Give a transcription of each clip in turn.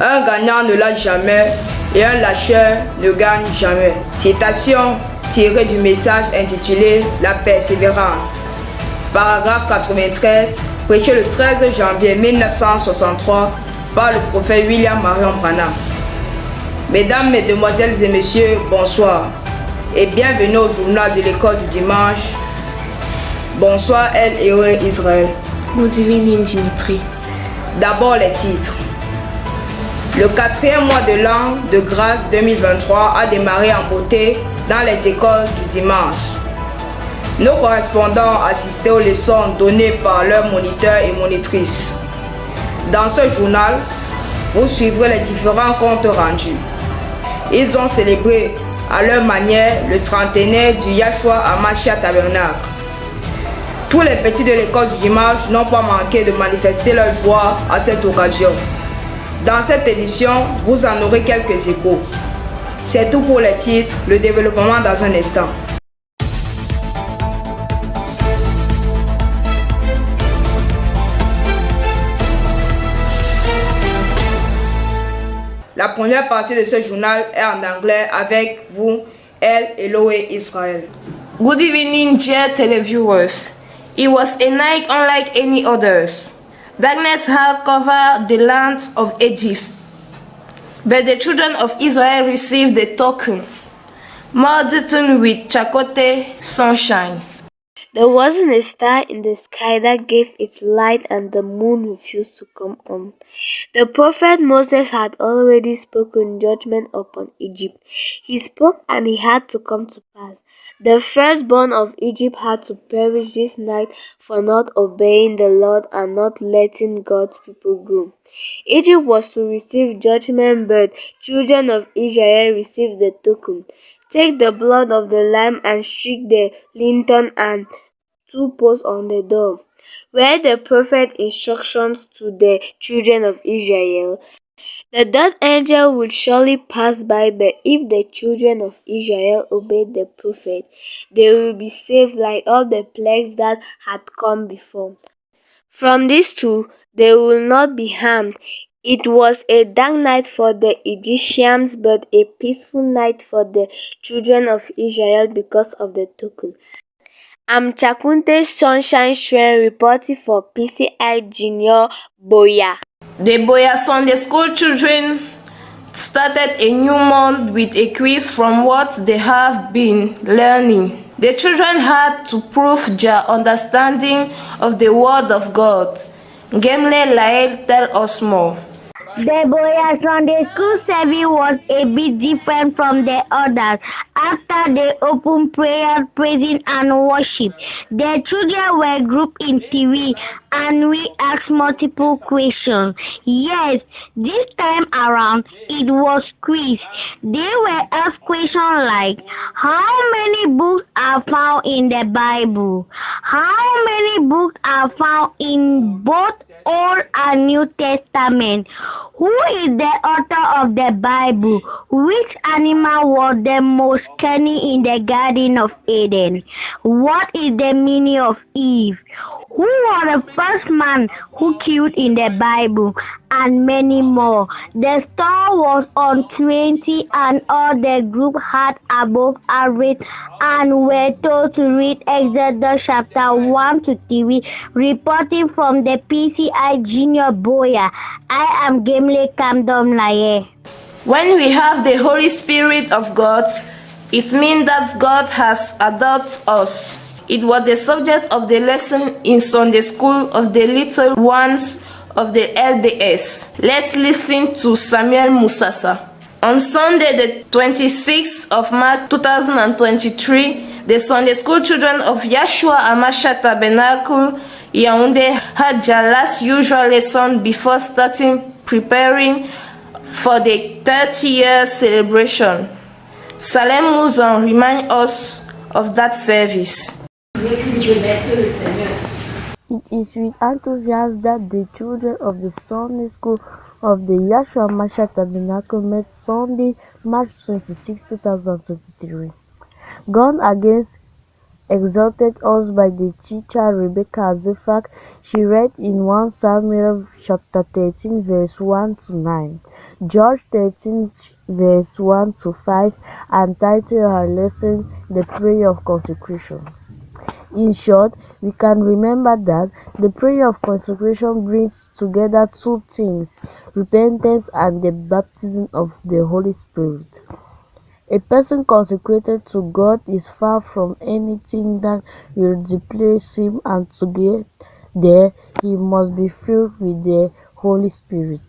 Un gagnant ne lâche jamais et un lâcheur ne gagne jamais. Citation tirée du message intitulé La persévérance. Paragraphe 93, prêché le 13 janvier 1963 par le prophète William Marion Branham. Mesdames, Mesdemoiselles et Messieurs, bonsoir et bienvenue au journal de l'école du dimanche. Bonsoir El Héroé Israël. Good evening Dimitri. D'abord les titres. Le 4e mois de l'an de grâce 2023 a démarré en beauté dans les écoles du dimanche. Nos correspondants assistaient aux leçons données par leurs moniteurs et monitrices. Dans ce journal, vous suivrez les différents comptes rendus. Ils ont célébré à leur manière le trentenaire du Yahshua HaMashiach Tabernacle. Tous les petits de l'école du dimanche n'ont pas manqué de manifester leur joie à cette occasion. Dans cette édition, vous en aurez quelques échos. C'est tout pour les titres, le développement dans un instant. La première partie de ce journal est en anglais avec vous, El Héroé Israël. Good evening, dear televiewers. It was a night unlike any others. Darkness had covered the lands of Egypt, but the children of Israel received the token, multitude with Chakotay sunshine. There wasn't a star in the sky that gave its light, and the moon refused to come on. The prophet Moses had already spoken judgment upon Egypt. He spoke and it had to come to pass. The firstborn of Egypt had to perish this night for not obeying the Lord and not letting God's people go. Egypt was to receive judgment, but children of Israel received the token. Take the blood of the lamb and streak the lintel and 2 posts on the door. Were the prophet instructions to the children of Israel? The death angel would surely pass by, but if the children of Israel obeyed the prophet, they would be saved like all the plagues that had come before. From these two, they will not be harmed. It was a dark night for the Egyptians, but a peaceful night for the children of Israel because of the token. I'm Chakunte Sunshine Shren reporting for PCI Junior Boya. The Boya Sunday School children started a new month with a quiz from what they have been learning. The children had to prove their understanding of the Word of God. Gemle Lael tell us more. The Boya Sunday School service was a bit different from the others. After the open prayer, praising and worship, the children were grouped in three and we asked multiple questions. Yes, this time around it was quiz. They were asked questions like, how many books are found in the Bible? How many books are found in both Old and New Testament? Who is the author of the Bible? Which animal was the most cunning in the Garden of Eden? What is the meaning of Eve? Who was the first man who killed in the Bible? And many more. The star was on 20 and all the group had above average and were told to read Exodus chapter 1 to 3, reporting from the PCI Junior Boya. I am Gemle Kamdom Laye. When we have the Holy Spirit of God, it means that God has adopted us. It was the subject of the lesson in Sunday school of the little ones of the LDS. Let's listen to Samuel Musasa. On Sunday, the 26th of March 2023, the Sunday school children of Yahshua HaMashiach Tabernacle, Yaoundé, had their last usual lesson before starting preparing for the 30-year celebration. Salem Mouzon reminds us of that service. It is with enthusiasm that the children of the Sunday School of the Yahshua HaMashiach Tabernacle met Sunday, March 26, 2023. Gone against exalted us by the teacher Rebecca Zefak. She read in 1 Samuel chapter 13 verse 1 to 9, George 13 verse 1 to 5, and titled her lesson The Prayer of Consecration. In short, we can remember that the prayer of consecration brings together two things, repentance and the baptism of the Holy Spirit. A person consecrated to God is far from anything that will displace him, and to get there, he must be filled with the Holy Spirit.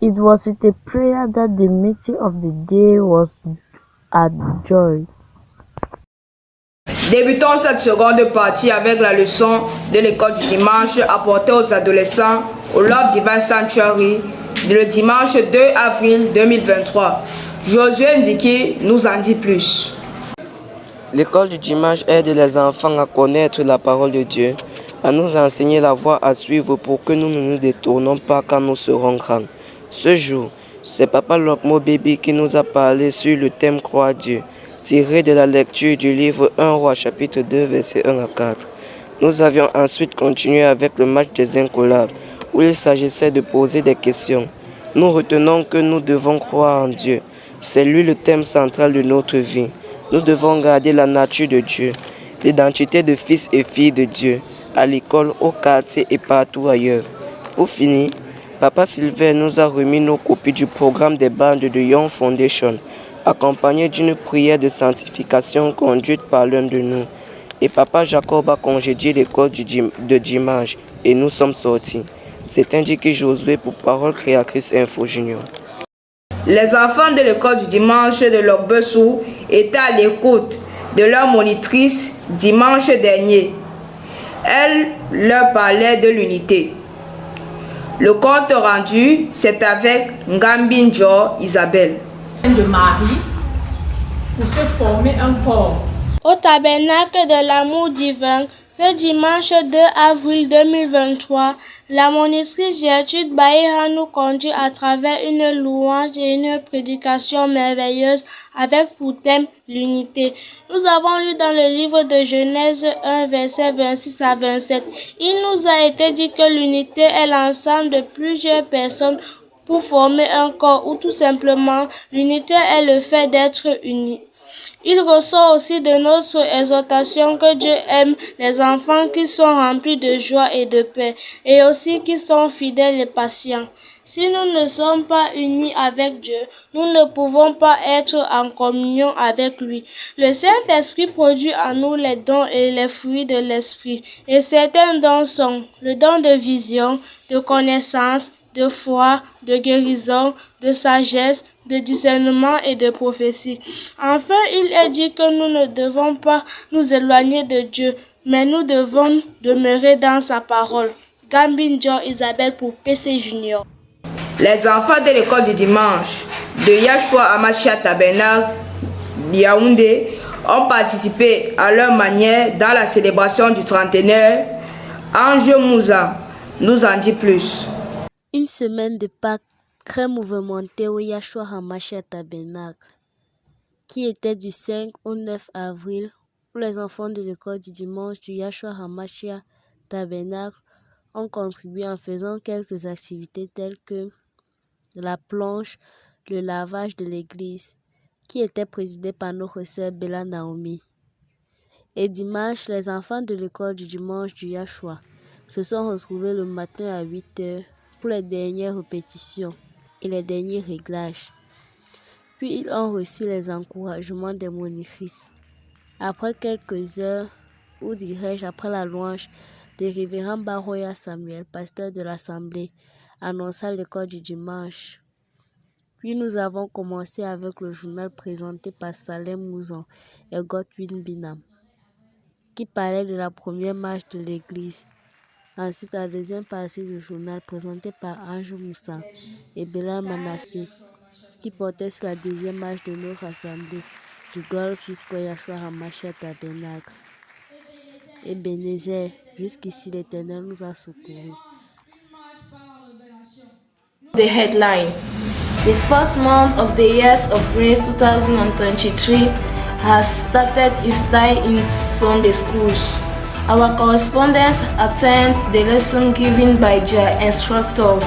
It was with a prayer that the meeting of the day was adjourned. Débutons cette seconde partie avec la leçon de l'école du dimanche apportée aux adolescents au Love Divine Sanctuary le dimanche 2 avril 2023. Josué Ndiki nous en dit plus. L'école du dimanche aide les enfants à connaître la parole de Dieu, à nous enseigner la voie à suivre pour que nous ne nous détournons pas quand nous serons grands. Ce jour, c'est Papa Lokmo Baby qui nous a parlé sur le thème Croire Dieu, tiré de la lecture du livre 1 Roi chapitre 2 versets 1 à 4. Nous avions ensuite continué avec le match des incollables, où il s'agissait de poser des questions. Nous retenons que nous devons croire en Dieu. C'est lui le thème central de notre vie. Nous devons garder la nature de Dieu, l'identité de fils et filles de Dieu, à l'école, au quartier et partout ailleurs. Pour finir, Papa Sylvain nous a remis nos copies du programme des bandes de Young Foundation, accompagné d'une prière de sanctification conduite par l'un de nous. Et Papa Jacob a congédié l'école de dimanche et nous sommes sortis. C'est indiqué Josué pour Parole Créatrice Info Junior. Les enfants de l'école du dimanche de Lokbessou étaient à l'écoute de leur monitrice dimanche dernier. Elle leur parlait de l'unité. Le compte rendu, c'est avec Ngambinjo Isabelle. De Marie pour se former un corps. Au tabernacle de l'amour divin, ce dimanche 2 avril 2023, la monitrice Gertrude Baïra nous conduit à travers une louange et une prédication merveilleuse avec pour thème l'unité. Nous avons lu dans le livre de Genèse 1, versets 26 à 27. Il nous a été dit que l'unité est l'ensemble de plusieurs personnes pour former un corps, ou tout simplement, l'unité est le fait d'être unis. Il ressort aussi de notre exhortation que Dieu aime les enfants qui sont remplis de joie et de paix, et aussi qui sont fidèles et patients. Si nous ne sommes pas unis avec Dieu, nous ne pouvons pas être en communion avec lui. Le Saint-Esprit produit en nous les dons et les fruits de l'Esprit, et certains dons sont le don de vision, de connaissance, de foi, de guérison, de sagesse, de discernement et de prophétie. Enfin, il est dit que nous ne devons pas nous éloigner de Dieu, mais nous devons demeurer dans sa parole. Gambinjo Isabelle pour PC Junior. Les enfants de l'école du dimanche de Yashua Amashia Tabernacle Yaoundé ont participé à leur manière dans la célébration du trentenaire. Ange Moussa nous en dit plus. Une semaine de Pâques très mouvementée au Yashua Hamashia Tabernacle, qui était du 5 au 9 avril, où les enfants de l'école du dimanche du Yashua Hamashia Tabernacle ont contribué en faisant quelques activités telles que la planche, le lavage de l'église, qui était présidé par notre sœur Bella Naomi. Et dimanche, les enfants de l'école du dimanche du Yashua se sont retrouvés le matin à 8 h pour les dernières répétitions et les derniers réglages. Puis ils ont reçu les encouragements des monitrices. Après quelques heures, ou dirais-je après la louange, le révérend Baroya Samuel, pasteur de l'Assemblée, annonça l'école du dimanche. Puis nous avons commencé avec le journal présenté par Salem Mouzon et Godwin Binam, qui parlait de la première marche de l'église. Ensuite, la deuxième partie du journal présentée par Ange Moussa et Bella Manassé, qui portait sur la deuxième marche de notre assemblée du Golfe jusqu'au Yashua Hamashia Tabernacle. Et Bénézer, jusqu'ici l'Éternel nous a secourus. The headline: The fourth month of the years of grace 2023 has started its time in Sunday schools. Our correspondents attend the lesson given by their instructor.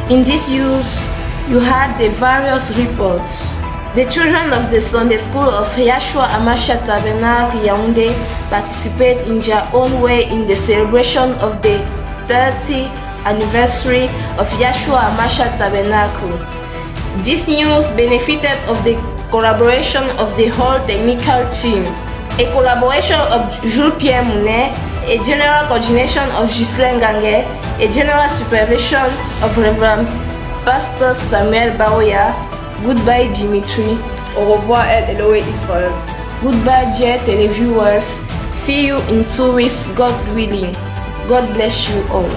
In this use, you had the various reports. The children of the Sunday school of Yahshua Hamashiach Tabernacle Yaoundé participate in their own way in the celebration of the 30th anniversary of Yahshua Hamashiach Tabernacle. This news benefited of the collaboration of the whole technical team, a collaboration of Jules Pierre Mounet, a general coordination of Ghislaine Ganguet, a general supervision of Reverend Pastor Samuel Baoya. Goodbye Dimitri. Au revoir El Elohe Israel. Goodbye dear televiewers. See you in 2 weeks, God willing. God bless you all.